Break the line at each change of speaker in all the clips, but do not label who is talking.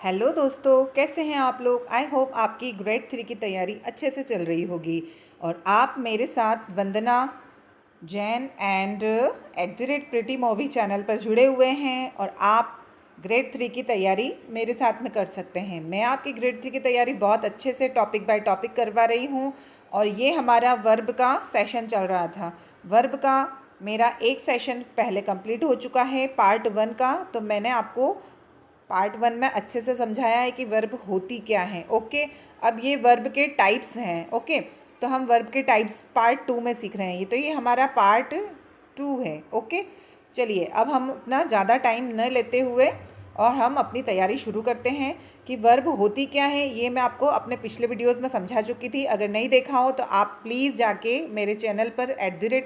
Hello दोस्तों, कैसे हैं आप लोग। आई होप आपकी ग्रेड 3 की तैयारी अच्छे से चल रही होगी और आप मेरे साथ Vandana Jain and @pretty movie channel पर जुड़े हुए हैं और आप ग्रेड 3 की तैयारी मेरे साथ में कर सकते हैं। मैं आपकी ग्रेड 3 की तैयारी बहुत अच्छे से टॉपिक बाय टॉपिक करवा रही हूँ और ये हमारा वर्ब का सेशन चल रहा था। वर्ब का मेरा एक सेशन पहले कंप्लीट हो चुका है पार्ट 1 का, तो मैंने आपको पार्ट 1 में अच्छे से समझाया है कि वर्ब होती क्या है। ओके, अब ये वर्ब के टाइप्स हैं। ओके, तो हम वर्ब के टाइप्स पार्ट 2 में सीख रहे हैं। ये हमारा पार्ट 2 है। ओके, चलिए अब हम अपना ज़्यादा टाइम न लेते हुए और हम अपनी तैयारी शुरू करते हैं कि वर्ब होती क्या है। ये मैं आपको अपने पिछले वीडियोस में समझा चुकी थी। अगर नहीं देखा हो तो आप प्लीज़ जाके मेरे चैनल पर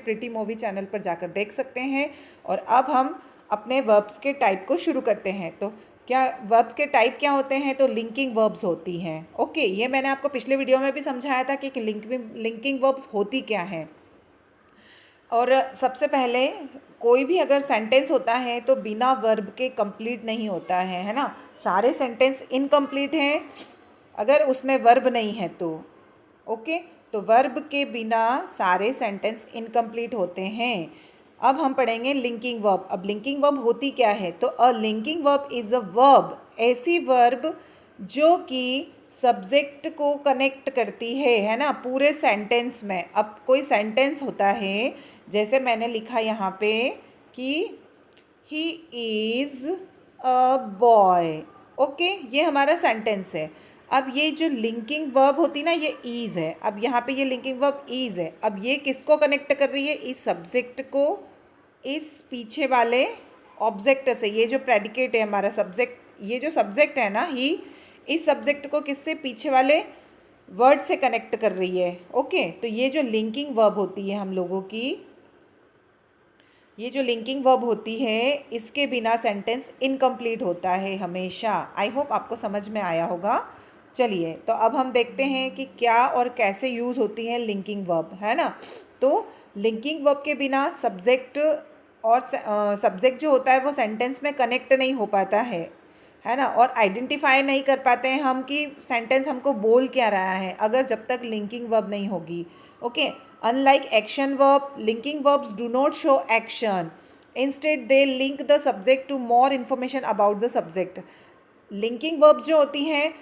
@प्रिटी मूवी चैनल पर जाकर देख सकते हैं। और अब हम अपने वर्ब्स के टाइप को शुरू करते हैं। तो क्या वर्ब्स के टाइप क्या होते हैं, तो लिंकिंग वर्ब्स होती हैं। ओके, ये मैंने आपको पिछले वीडियो में भी समझाया था कि लिंकिंग वर्ब्स होती क्या हैं। और सबसे पहले कोई भी अगर सेंटेंस होता है तो बिना वर्ब के कंप्लीट नहीं होता है ना। सारे सेंटेंस इनकम्प्लीट हैं अगर उसमें वर्ब नहीं है तो। ओके, तो वर्ब के बिना सारे सेंटेंस इनकम्प्लीट होते हैं। अब हम पढ़ेंगे लिंकिंग वर्ब। अब लिंकिंग वर्ब होती क्या है, तो अ linking verb is a verb, ऐसी वर्ब जो कि सब्जेक्ट को कनेक्ट करती है ना, पूरे सेंटेंस में। अब कोई सेंटेंस होता है, जैसे मैंने लिखा यहाँ पे कि he is a boy. Okay, ये हमारा सेंटेंस है। अब ये जो लिंकिंग वर्ब होती ना, ये इज़ है। अब यहाँ पे ये लिंकिंग वर्ब इज़ है। अब ये किसको कनेक्ट कर रही है, इस सब्जेक्ट को इस पीछे वाले ऑब्जेक्ट से। ये जो प्रेडिकेट है हमारा सब्जेक्ट, ये जो सब्जेक्ट है ना ही, इस सब्जेक्ट को किससे, पीछे वाले वर्ड से कनेक्ट कर रही है। ओके, तो ये जो लिंकिंग वर्ब होती है हम लोगों की, ये जो लिंकिंग वर्ब होती है, इसके बिना सेंटेंस इनकम्प्लीट होता है हमेशा। आई होप आपको समझ में आया होगा। चलिए, तो अब हम देखते हैं कि क्या और कैसे यूज़ होती है लिंकिंग वर्ब, है ना। तो लिंकिंग वर्ब के बिना सब्जेक्ट और सब्जेक्ट जो होता है वो सेंटेंस में कनेक्ट नहीं हो पाता है ना। और आइडेंटिफाई नहीं कर पाते हैं हम कि सेंटेंस हमको बोल क्या रहा है, अगर जब तक लिंकिंग वर्ब नहीं होगी। Okay, unlike action verb, linking verbs do not show action, instead they link the subject to more information about the subject. Linking verb जो होती हैं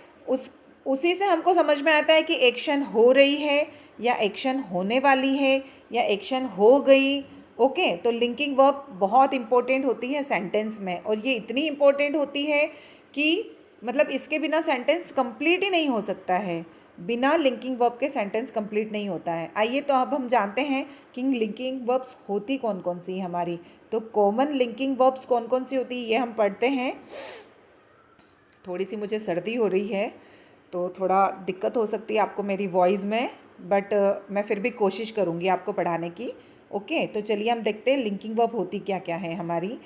उसी से हमको समझ में आता है कि एक्शन हो रही है या एक्शन होने वाली है या एक्शन हो गई। ओके, तो लिंकिंग वर्ब बहुत इंपॉर्टेंट होती है सेंटेंस में, और ये इतनी इंपॉर्टेंट होती है कि मतलब इसके बिना सेंटेंस कंप्लीट ही नहीं हो सकता है। बिना लिंकिंग वर्ब के सेंटेंस कंप्लीट नहीं होता है। आइए तो अब हम जानते हैं कि लिंकिंग वर्ब्स होती कौन कौन सी हमारी। तो कॉमन लिंकिंग वर्ब्स कौन कौन सी होती है ये हम पढ़ते हैं। थोड़ी सी मुझे सर्दी हो रही है तो थोड़ा दिक्कत हो सकती है आपको मेरी वॉइस में, बट मैं फिर भी कोशिश करूँगी आपको पढ़ाने की। ओके, तो चलिए हम देखते हैं लिंकिंग वर्ब होती क्या क्या है हमारी।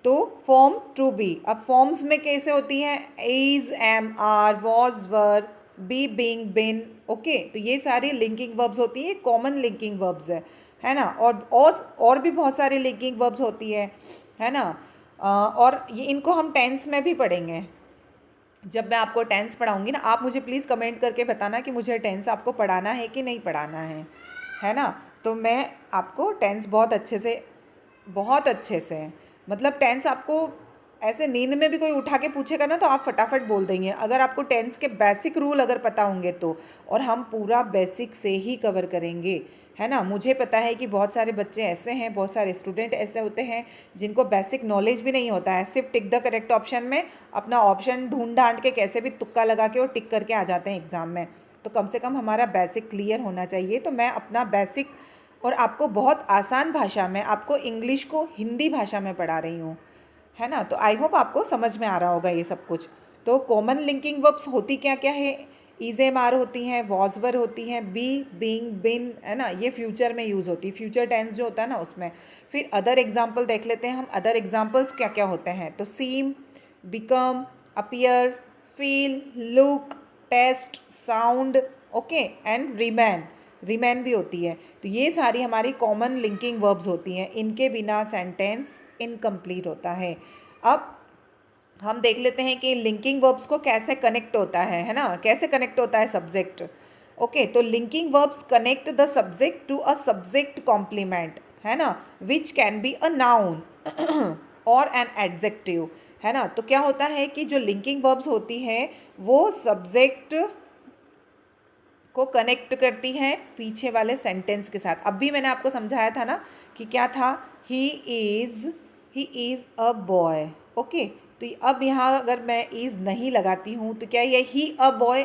तो फॉर्म टू बी, अब फॉर्म्स में कैसे होती हैं, is, am, are, was, were, be, being, been. Okay, तो ये सारी लिंकिंग वर्ब्स होती है, कॉमन लिंकिंग वर्ब्स है ना। और भी बहुत सारी लिंकिंग वर्ब्स होती है ना। और ये इनको हम टेंस में भी पढ़ेंगे। जब मैं आपको टेंस पढ़ाऊंगी ना, आप मुझे प्लीज़ कमेंट करके बताना कि मुझे टेंस आपको पढ़ाना है कि नहीं पढ़ाना है ना। तो मैं आपको टेंस बहुत अच्छे से मतलब टेंस आपको ऐसे नींद में भी कोई उठा के पूछेगा ना तो आप फटाफट बोल देंगे, अगर आपको टेंस के बेसिक रूल अगर पता होंगे तो। और हम पूरा बेसिक से ही कवर करेंगे, है ना। मुझे पता है कि बहुत सारे बच्चे ऐसे हैं, बहुत सारे स्टूडेंट ऐसे होते हैं जिनको बेसिक नॉलेज भी नहीं होता है, सिर्फ टिक द करेक्ट ऑप्शन में अपना ऑप्शन ढूंढ ढांड के कैसे भी तुक्का लगा के और टिक करके आ जाते हैं एग्ज़ाम में। तो कम से कम हमारा बेसिक क्लियर होना चाहिए। तो मैं अपना बेसिक और आपको बहुत आसान भाषा में, आपको इंग्लिश को हिंदी भाषा में पढ़ा रही हूँ, है ना। तो आई होप आपको समझ में आ रहा होगा ये सब कुछ। तो कॉमन लिंकिंग वर्ब्स होती क्या क्या है, इज, एम, आर होती हैं, वॉज, वर होती हैं, बी, बीइंग, बिन, है ना। ये फ्यूचर में यूज़ होती है, फ्यूचर टेंस जो होता है ना उसमें। फिर अदर एग्जाम्पल देख लेते हैं हम, अदर एग्जाम्पल्स क्या क्या होते हैं। तो seem, become, appear, feel, look, taste, sound, okay, and remain भी होती है। तो ये सारी हमारी कॉमन लिंकिंग वर्ब्स होती हैं, इनके बिना सेंटेंस इनकम्प्लीट होता है। अब हम देख लेते हैं कि लिंकिंग वर्ब्स को कैसे कनेक्ट होता है ना, कैसे कनेक्ट होता है सब्जेक्ट। ओके, तो linking verbs connect the subject to a subject complement, है ना, which can be a noun or an adjective, है ना। तो क्या होता है कि जो लिंकिंग वर्ब्स होती हैं वो सब्जेक्ट को कनेक्ट करती है पीछे वाले सेंटेंस के साथ। अब भी मैंने आपको समझाया था ना कि क्या था, he is a boy. Okay, तो अब यहाँ अगर मैं इज़ नहीं लगाती हूँ तो क्या ये ही अ बॉय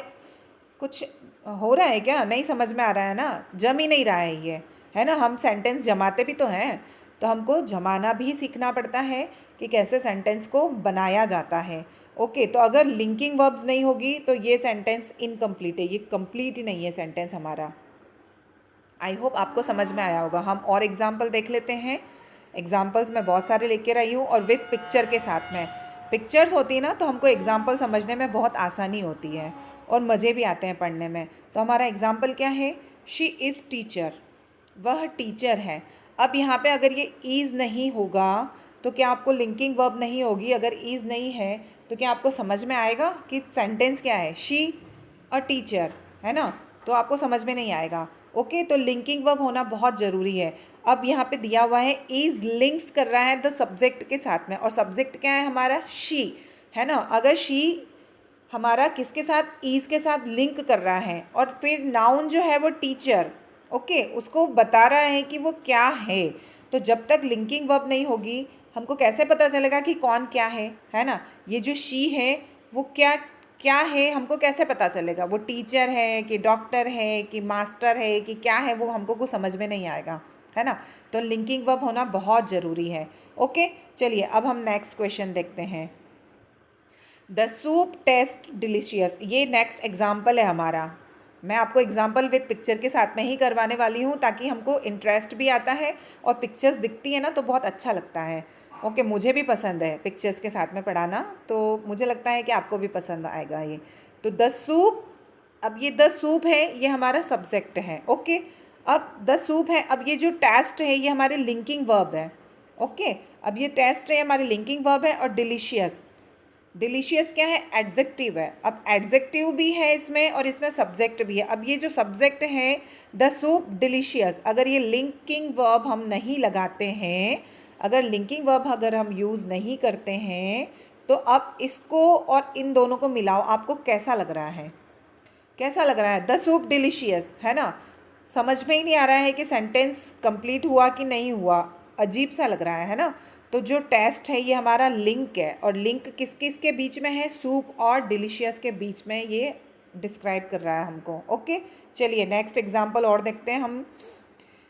कुछ हो रहा है क्या? नहीं समझ में आ रहा है ना, जम ही नहीं रहा है ये, है ना। हम सेंटेंस जमाते भी तो हैं, तो हमको जमाना भी सीखना पड़ता है कि कैसे सेंटेंस को बनाया जाता है। ओके, तो अगर लिंकिंग वर्ब्स नहीं होगी तो ये सेंटेंस इनकम्प्लीट है, ये कंप्लीट ही नहीं है सेंटेंस हमारा। आई होप आपको समझ में आया होगा। हम और एग्जाम्पल देख लेते हैं। एग्जाम्पल्स मैं बहुत सारे लेकर आई हूँ और विद पिक्चर के साथ में। पिक्चर्स होती है ना तो हमको एग्जाम्पल समझने में बहुत आसानी होती है और मज़े भी आते हैं पढ़ने में। तो हमारा एग्जाम्पल क्या है, शी इज़ टीचर, वह टीचर है। अब यहाँ पे अगर ये इज़ नहीं होगा तो क्या आपको लिंकिंग वर्ब नहीं होगी, अगर इज़ नहीं है तो क्या आपको समझ में आएगा कि सेंटेंस क्या है, शी अ टीचर, है ना, तो आपको समझ में नहीं आएगा। ओके, तो लिंकिंग वर्ब होना बहुत ज़रूरी है। अब यहाँ पे दिया हुआ है इज़ लिंक्स कर रहा है द सब्जेक्ट के साथ में, और सब्जेक्ट क्या है हमारा, शी, है ना। अगर शी हमारा किसके साथ, इज़ के साथ लिंक कर रहा है, और फिर नाउन जो है वो टीचर, ओके, उसको बता रहा है कि वो क्या है। तो जब तक लिंकिंग वर्ब नहीं होगी हमको कैसे पता चलेगा कि कौन क्या है ना। ये जो शी है वो क्या क्या है, हमको कैसे पता चलेगा, वो टीचर है कि डॉक्टर है कि मास्टर है कि क्या है, वो हमको कुछ समझ में नहीं आएगा, है ना। तो लिंकिंग वर्ब होना बहुत ज़रूरी है। ओके, चलिए अब हम नेक्स्ट क्वेश्चन देखते हैं। द सूप टेस्ट डिलीशियस, ये नेक्स्ट एग्जाम्पल है हमारा। मैं आपको एग्जाम्पल विद पिक्चर के साथ में ही करवाने वाली हूँ ताकि हमको इंटरेस्ट भी आता है और पिक्चर्स दिखती है ना तो बहुत अच्छा लगता है। ओके, मुझे भी पसंद है पिक्चर्स के साथ में पढ़ाना, तो मुझे लगता है कि आपको भी पसंद आएगा ये। तो द सूप, अब ये द सूप है ये हमारा सब्जेक्ट है। ओके, अब द सूप है, अब ये जो टेस्ट है ये हमारे लिंकिंग वर्ब है। ओके, अब ये टेस्ट है हमारी लिंकिंग वर्ब है, और डिलीशियस, डिलीशियस क्या है, एडजेक्टिव है। अब एडजेक्टिव भी है इसमें और इसमें सब्जेक्ट भी है। अब ये जो सब्जेक्ट है द सूप डिलीशियस, अगर ये लिंकिंग वर्ब हम नहीं लगाते हैं, अगर लिंकिंग वर्ब अगर हम यूज़ नहीं करते हैं तो अब इसको और इन दोनों को मिलाओ, आपको कैसा लग रहा है, कैसा लग रहा है, द सूप डिलीशियस, है ना। समझ में ही नहीं आ रहा है कि सेंटेंस कंप्लीट हुआ कि नहीं हुआ, अजीब सा लग रहा है ना। तो जो टेस्ट है ये हमारा लिंक है, और लिंक किस किस के बीच में है, सूप और डिलीशियस के बीच में ये डिस्क्राइब कर रहा है हमको। ओके, चलिए नेक्स्ट एग्जांपल और देखते हैं हम।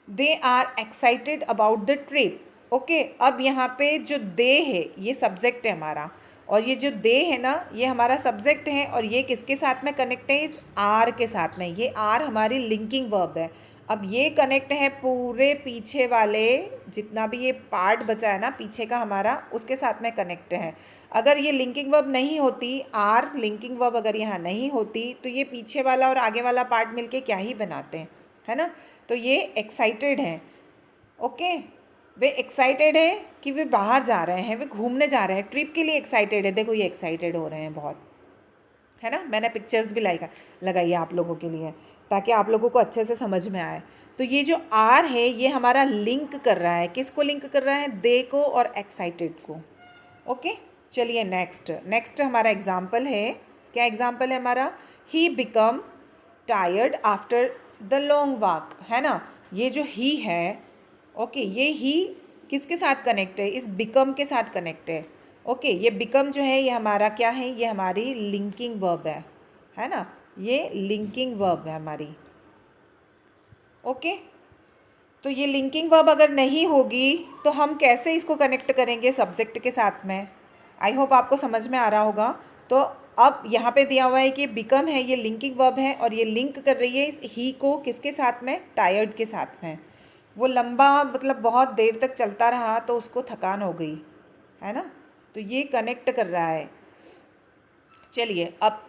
They are excited about the trip. Okay, अब यहाँ पे जो दे है ये सब्जेक्ट है हमारा, और ये जो दे है ना ये हमारा सब्जेक्ट है, और ये किसके साथ में कनेक्ट है, इस आर के साथ में। ये आर हमारी लिंकिंग वर्ब है। अब ये कनेक्ट है पूरे पीछे वाले, जितना भी ये पार्ट बचा है ना पीछे का हमारा, उसके साथ में कनेक्ट है। अगर ये लिंकिंग वर्ब नहीं होती, आर लिंकिंग वर्ब अगर यहाँ नहीं होती तो ये पीछे वाला और आगे वाला पार्ट मिलके क्या ही बनाते हैं, है ना। तो ये एक्साइटेड हैं। ओके, वे एक्साइटेड है कि वे बाहर जा रहे हैं, वे घूमने जा रहे हैं, ट्रिप के लिए एक्साइटेड है। देखो ये एक्साइटेड हो रहे हैं बहुत, है ना। मैंने पिक्चर्स भी लगाई है आप लोगों के लिए ताकि आप लोगों को अच्छे से समझ में आए। तो ये जो आर है ये हमारा लिंक कर रहा है, किसको लिंक कर रहा है, दे को और एक्साइटेड को। ओके, चलिए नेक्स्ट हमारा एग्जाम्पल है। क्या एग्जाम्पल है हमारा, he become tired after the long walk, है ना। ये जो ही है, ओके, ये ही किसके साथ कनेक्ट है, इस बिकम के साथ कनेक्ट है। ओके, ये बिकम जो है ये हमारा क्या है, ये हमारी लिंकिंग वर्ब है ना, ये लिंकिंग वर्ब है हमारी। ओके, तो ये लिंकिंग वर्ब अगर नहीं होगी तो हम कैसे इसको कनेक्ट करेंगे सब्जेक्ट के साथ में। आई होप आपको समझ में आ रहा होगा। तो अब यहाँ पे दिया हुआ है कि बिकम है ये लिंकिंग वर्ब है, और ये लिंक कर रही है इस ही को किसके साथ में, टायर्ड के साथ में। वो लंबा मतलब बहुत देर तक चलता रहा तो उसको थकान हो गई, है ना, तो ये कनेक्ट कर रहा है। चलिए अब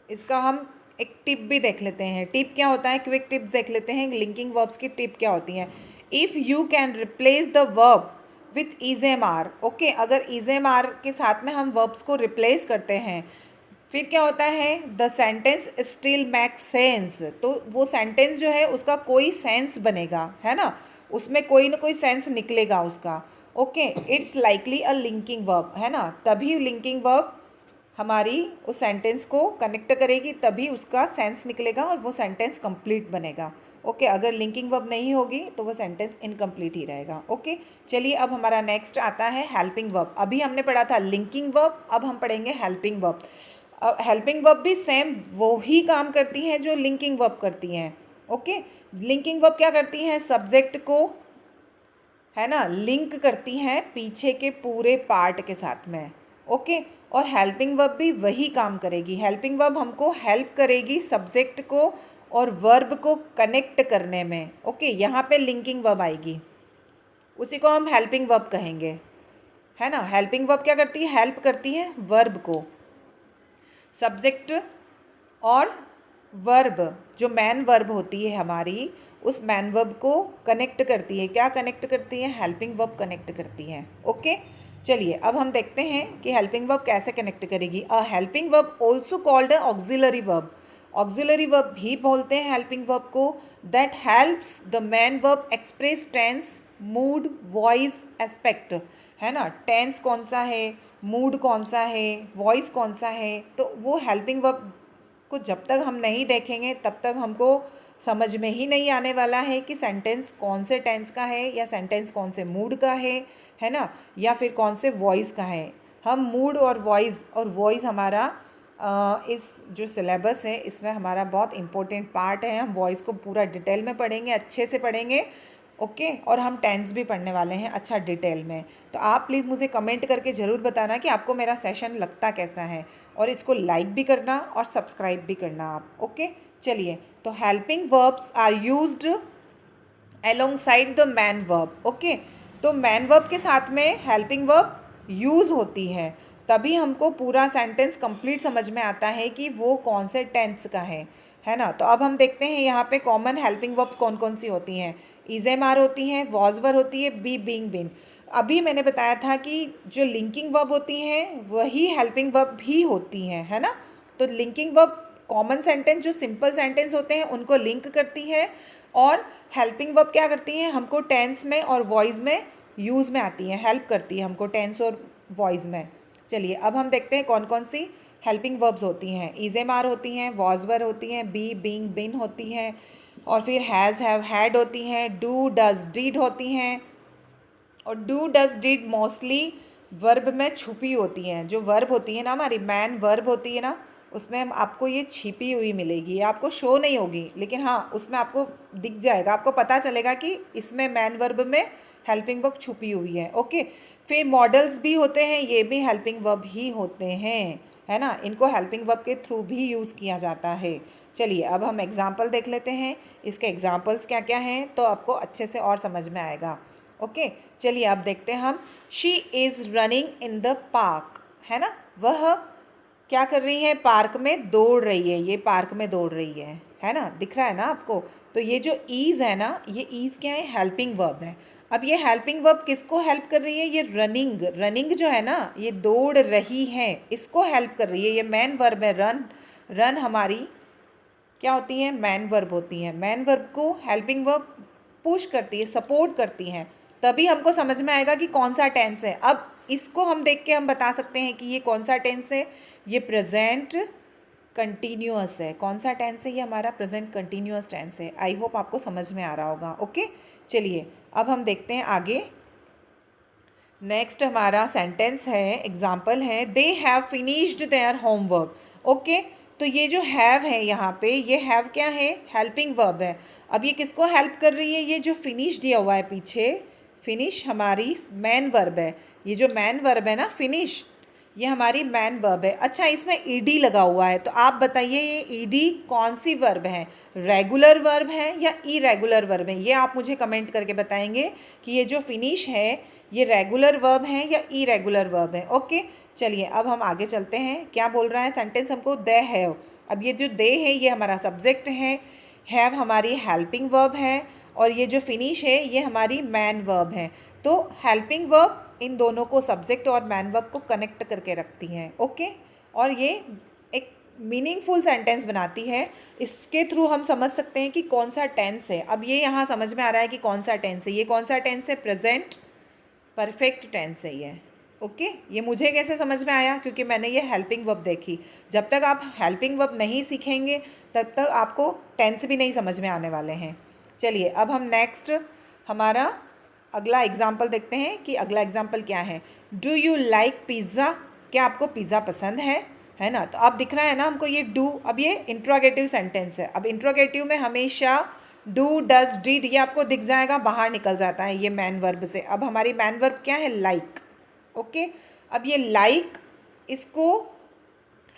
इसका हम एक टिप भी देख लेते हैं। टिप क्या होता है, क्विक टिप देख लेते हैं, लिंकिंग वर्ब्स की टिप क्या होती हैं। If you can replace the verb with is am are. Okay, अगर इज एम आर के साथ में हम वर्ब्स को रिप्लेस करते हैं फिर क्या होता है, the sentence still make sense. तो वो सेंटेंस जो है उसका कोई सेंस बनेगा, है ना, उसमें कोई ना कोई सेंस निकलेगा उसका। Okay, it's likely a linking verb, है ना, तभी लिंकिंग वर्ब हमारी उस सेंटेंस को कनेक्ट करेगी, तभी उसका सेंस निकलेगा और वो सेंटेंस कंप्लीट बनेगा। ओके, अगर लिंकिंग वर्ब नहीं होगी तो वो सेंटेंस इनकम्प्लीट ही रहेगा। ओके, चलिए अब हमारा नेक्स्ट आता है हेल्पिंग वर्ब। अभी हमने पढ़ा था लिंकिंग वर्ब, अब हम पढ़ेंगे हेल्पिंग वर्ब। अब हेल्पिंग वर्ब भी सेम वो ही काम करती हैं जो लिंकिंग वर्ब करती हैं। ओके, लिंकिंग वर्ब क्या करती हैं, सब्जेक्ट को, है ना, लिंक करती हैं पीछे के पूरे पार्ट के साथ में। ओके, और हेल्पिंग वर्ब भी वही काम करेगी। हेल्पिंग वर्ब हमको हेल्प करेगी सब्जेक्ट को और वर्ब को कनेक्ट करने में। ओके, यहाँ पे लिंकिंग वर्ब आएगी, उसी को हम हेल्पिंग वर्ब कहेंगे, है ना। हेल्पिंग वर्ब क्या करती है, हेल्प करती है वर्ब को, सब्जेक्ट और वर्ब, जो मैन वर्ब होती है हमारी, उस मैन वर्ब को कनेक्ट करती है। क्या कनेक्ट करती है, हेल्पिंग वर्ब कनेक्ट करती है। ओके, चलिए अब हम देखते हैं कि हेल्पिंग वर्ब कैसे कनेक्ट करेगी। A helping verb also called auxiliary verb. Auxiliary verb भी बोलते हैं हेल्पिंग वर्ब को, that helps the main verb express tense, mood, voice, aspect, है ना। टेंस कौन सा है, मूड कौन सा है, वॉइस कौन सा है, तो वो हेल्पिंग वर्ब को जब तक हम नहीं देखेंगे तब तक हमको समझ में ही नहीं आने वाला है कि सेंटेंस कौन से टेंस का है या सेंटेंस कौन से मूड का है ना, या फिर कौन से वॉइस का है। हम मूड और वॉइस हमारा इस जो सिलेबस है इसमें हमारा बहुत इम्पोर्टेंट पार्ट है। हम वॉइस को पूरा डिटेल में पढ़ेंगे, अच्छे से पढ़ेंगे। ओके, और हम टेंस भी पढ़ने वाले हैं अच्छा डिटेल में। तो आप प्लीज़ मुझे कमेंट करके ज़रूर बताना कि आपको मेरा सेशन लगता कैसा है, और इसको लाइक भी करना और सब्सक्राइब भी करना आप। ओके, चलिए, तो helping verbs are used alongside the main verb. Okay, तो मैन वर्ब के साथ में हेल्पिंग वर्ब यूज़ होती है, तभी हमको पूरा सेंटेंस कंप्लीट समझ में आता है कि वो कौन से टेंस का है ना। तो अब हम देखते हैं यहाँ पे कॉमन हेल्पिंग वर्ब कौन कौन सी होती हैं। इज एम आर होती हैं, वॉज वर होती है, बी, बीइंग, बीन। अभी मैंने बताया था कि जो लिंकिंग वर्ब होती हैं वही हेल्पिंग वर्ब भी होती हैं, है ना। तो लिंकिंग वर्ब कॉमन सेंटेंस जो सिंपल सेंटेंस होते हैं उनको लिंक करती है, और हेल्पिंग वर्ब क्या करती हैं, हमको टेंस में और वॉइस में यूज़ में आती हैं, हेल्प करती है हमको टेंस और वॉइस में। चलिए अब हम देखते हैं कौन कौन सी हेल्पिंग वर्ब्स होती हैं। इज एम आर होती हैं, वॉज वर होती हैं, बी, बीइंग, बिन होती हैं, और फिर हैज़, हैव, हैड होती हैं, डू, डज, डिड होती हैं। और do, does, did mostly verb में छुपी होती हैं। जो वर्ब होती है ना हमारी मैन वर्ब होती है ना, उसमें हम आपको ये छिपी हुई मिलेगी, ये आपको शो नहीं होगी, लेकिन हाँ उसमें आपको दिख जाएगा, आपको पता चलेगा कि इसमें मैन वर्ब में हेल्पिंग वर्ब छुपी हुई है। ओके, फिर मॉडल्स भी होते हैं, ये भी हेल्पिंग वर्ब ही होते हैं, है ना। इनको हेल्पिंग वर्ब के थ्रू भी यूज़ किया जाता है। चलिए अब हम एग्जाम्पल देख लेते हैं, इसके एग्जाम्पल्स क्या क्या हैं, तो आपको अच्छे से और समझ में आएगा। ओके, चलिए अब देखते हैं हम। She is running in the park, है ना, वह क्या कर रही है, पार्क में दौड़ रही है। ये पार्क में दौड़ रही है ना, दिख रहा है ना आपको। तो ये जो ईज़ है ना, ये ईज़ क्या है, हेल्पिंग वर्ब है। अब ये हेल्पिंग वर्ब किसको हेल्प कर रही है, ये रनिंग जो है ना, ये दौड़ रही है, इसको हेल्प कर रही है। ये मैन वर्ब है, रन हमारी क्या होती है, मैन वर्ब होती है। मैन वर्ब को हेल्पिंग वर्ब पुश करती है, सपोर्ट करती हैं, तभी हमको समझ में आएगा कि कौन सा टेंस है। अब इसको हम देख के हम बता सकते हैं कि ये कौन सा टेंस है, ये प्रेजेंट कंटिन्यूअस है। कौन सा टेंस है, ये हमारा प्रेजेंट कंटिन्यूअस टेंस है। आई होप आपको समझ में आ रहा होगा। ओके, चलिए अब हम देखते हैं आगे। नेक्स्ट हमारा सेंटेंस है, एग्जाम्पल है, they have finished their homework. Okay, तो ये जो हैव है यहाँ पे, ये हैव क्या है, हेल्पिंग वर्ब है। अब ये किसको हेल्प कर रही है, ये जो फिनिश दिया हुआ है पीछे, फिनिश हमारी मैन वर्ब है। ये जो मैन वर्ब है ना, फिनिश, ये हमारी मैन वर्ब है। अच्छा, इसमें ईडी लगा हुआ है, तो आप बताइए ये ईडी कौन सी वर्ब है, रेगुलर वर्ब है या इरेगुलर वर्ब है। ये आप मुझे कमेंट करके बताएंगे कि ये जो फिनिश है ये रेगुलर वर्ब है या इरेगुलर वर्ब है। ओके, चलिए अब हम आगे चलते हैं। क्या बोल रहा है सेंटेंस हमको, दे हैव। अब ये जो दे है ये हमारा सब्जेक्ट है, हैव हमारी हेल्पिंग वर्ब है, और ये जो फिनिश है ये हमारी मैन वर्ब है। तो हेल्पिंग वर्ब इन दोनों को, सब्जेक्ट और मैन वर्ब को कनेक्ट करके रखती हैं। ओके, और ये एक मीनिंगफुल सेंटेंस बनाती है। इसके थ्रू हम समझ सकते हैं कि कौन सा टेंस है। अब ये यहाँ समझ में आ रहा है कि कौन सा टेंस है। ये कौन सा टेंस है? प्रेजेंट परफेक्ट टेंस है ये। ओके, ये मुझे कैसे समझ में आया? क्योंकि मैंने ये हेल्पिंग वर्ब देखी। जब तक आप हेल्पिंग वर्ब नहीं सीखेंगे तब तक आपको टेंस भी नहीं समझ में आने वाले हैं। चलिए अब हम नेक्स्ट हमारा अगला एग्जाम्पल देखते हैं कि अगला एग्जाम्पल क्या है। Do you like pizza? क्या आपको पिज़्ज़ा पसंद है ना? तो अब दिख रहा है ना हमको ये डू। अब ये इंट्रोगेटिव सेंटेंस है। अब इंट्रोगेटिव में हमेशा डू, डज, डिड ये आपको दिख जाएगा, बाहर निकल जाता है ये मैन वर्ब से। अब हमारी मैन वर्ब क्या है? लाइक। ओके, अब ये लाइक इसको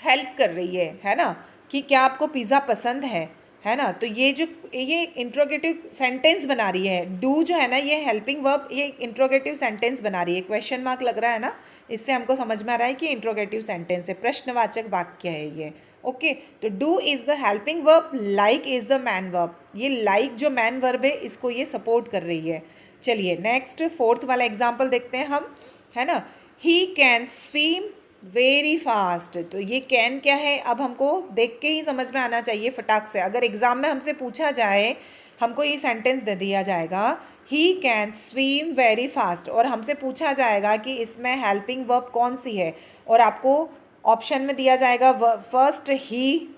हेल्प कर रही है ना, कि क्या आपको पिज़्ज़ा पसंद है ना? तो ये जो ये इंट्रोगेटिव सेंटेंस बना रही है, डू जो है ना ये हेल्पिंग वर्ब, ये इंट्रोगेटिव सेंटेंस बना रही है। क्वेश्चन मार्क लग रहा है ना, इससे हमको समझ में आ रहा है कि इंट्रोगेटिव सेंटेंस है, प्रश्नवाचक वाक्य है ये। ओके, तो do is the helping verb, like is the main verb. ये लाइक जो मैन वर्ब है इसको ये सपोर्ट कर रही है। चलिए नेक्स्ट फोर्थ वाला एग्जाम्पल देखते हैं हम, है ना। He can swim very fast. तो ये कैन क्या है? अब हमको देख के ही समझ में आना चाहिए फटाक से। अगर एग्ज़ाम में हमसे पूछा जाए, हमको ये सेंटेंस दे दिया जाएगा he can swim very fast, और हमसे पूछा जाएगा कि इसमें हेल्पिंग वर्ब कौन सी है, और आपको ऑप्शन में दिया जाएगा फर्स्ट ही,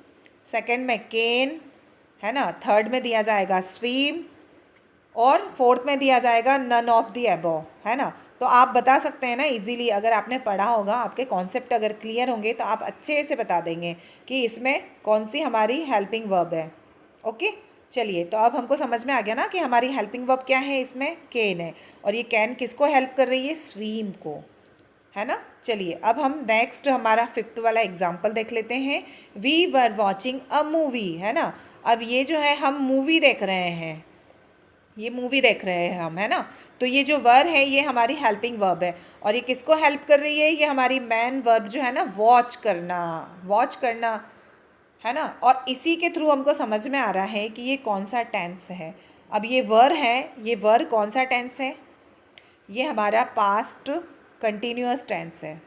सेकंड में कैन, है ना, थर्ड में दिया जाएगा स्विम, और फोर्थ में दिया जाएगा नन ऑफ द अबव, है ना। तो आप बता सकते हैं ना इजीली, अगर आपने पढ़ा होगा, आपके कॉन्सेप्ट अगर क्लियर होंगे तो आप अच्छे से बता देंगे कि इसमें कौन सी हमारी हेल्पिंग वर्ब है। ओके, चलिए तो अब हमको समझ में आ गया ना कि हमारी हेल्पिंग वर्ब क्या है, इसमें कैन है, और ये कैन किसको हेल्प कर रही है? स्विम को, है ना। चलिए अब हम नेक्स्ट हमारा फिफ्थ वाला एग्जाम्पल देख लेते हैं। We were watching a movie, है ना। अब ये जो है हम मूवी देख रहे हैं, ये मूवी देख रहे हैं हम, है ना। तो ये जो वर है ये हमारी हेल्पिंग वर्ब है, और ये किसको हेल्प कर रही है? ये हमारी मैन वर्ब जो है ना, वॉच करना, है ना। और इसी के थ्रू हमको समझ में आ रहा है कि ये कौन सा टेंस है। अब ये वर है, ये वर कौन सा टेंस है? ये हमारा पास्ट कंटिन्यूअस टेंस है।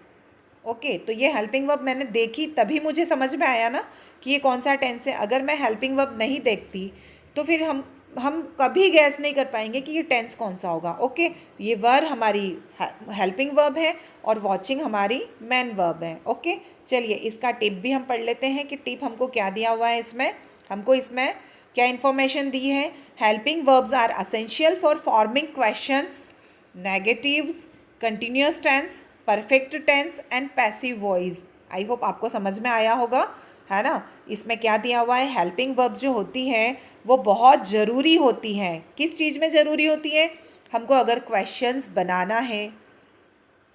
ओके, तो ये हेल्पिंग वर्ब मैंने देखी तभी मुझे समझ में आया ना कि ये कौन सा टेंस है। अगर मैं हेल्पिंग वर्ब नहीं देखती तो फिर हम कभी गैस नहीं कर पाएंगे कि ये टेंस कौन सा होगा। ओके, ये वर हमारी हेल्पिंग वर्ब है और वॉचिंग हमारी मैन वर्ब है। ओके, चलिए इसका टिप भी हम पढ़ लेते हैं कि टिप हमको क्या दिया हुआ है इसमें। हमको इसमें क्या इन्फॉर्मेशन दी है? Helping verbs are essential for forming questions, negatives, continuous tense, perfect tense and passive voice. I hope आपको समझ में आया होगा, है ना। इसमें क्या दिया हुआ है? हेल्पिंग वर्ब जो होती है वो बहुत ज़रूरी होती हैं। किस चीज़ में ज़रूरी होती है? हमको अगर क्वेश्चंस बनाना है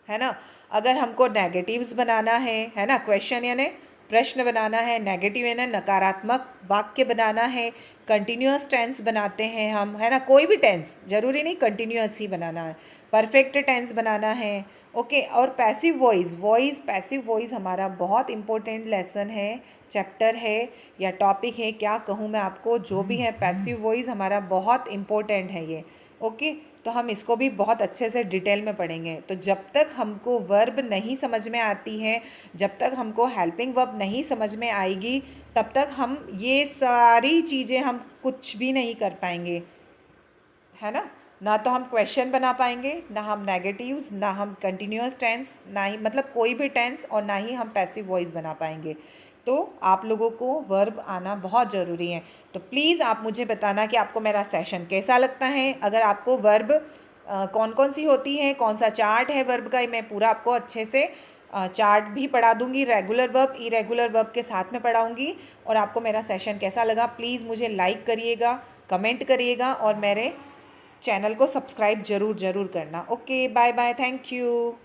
ना, अगर हमको नेगेटिव्स बनाना है ना, क्वेश्चन यानी प्रश्न बनाना है, नेगेटिव यानी नकारात्मक वाक्य बनाना है, कंटिन्यूअस टेंस बनाते हैं हम, है ना। कोई भी टेंस, ज़रूरी नहीं कंटिन्यूअस ही बनाना है, परफेक्ट टेंस बनाना है। ओके, और पैसिव वॉइस पैसिव वॉइस हमारा बहुत इंपॉर्टेंट लेसन है, चैप्टर है या टॉपिक है, क्या कहूँ मैं आपको, जो भी है पैसिव वॉइस हमारा बहुत इंपॉर्टेंट है ये। ओके, तो हम इसको भी बहुत अच्छे से डिटेल में पढ़ेंगे। तो जब तक हमको वर्ब नहीं समझ में आती है, जब तक हमको हेल्पिंग वर्ब नहीं समझ में आएगी, तब तक हम ये सारी चीज़ें हम कुछ भी नहीं कर पाएंगे, है ना तो हम क्वेश्चन बना पाएंगे, ना हम नेगेटिव्स, ना हम कंटिन्यूअस टेंस, ना ही मतलब कोई भी टेंस, और ना ही हम पैसिव वॉइस बना पाएंगे। तो आप लोगों को वर्ब आना बहुत ज़रूरी है। तो प्लीज़ आप मुझे बताना कि आपको मेरा सेशन कैसा लगता है। अगर आपको वर्ब कौन कौन सी होती है, कौन सा चार्ट है वर्ब का, मैं पूरा आपको अच्छे से चार्ट भी पढ़ा दूंगी, रेगुलर वर्ब, इरेगुलर वर्ब के साथ में पढ़ाऊंगी। और आपको मेरा सेशन कैसा लगा प्लीज़ मुझे लाइक करिएगा, कमेंट करिएगा, और मेरे चैनल को सब्सक्राइब ज़रूर करना। Okay, bye bye, thank you.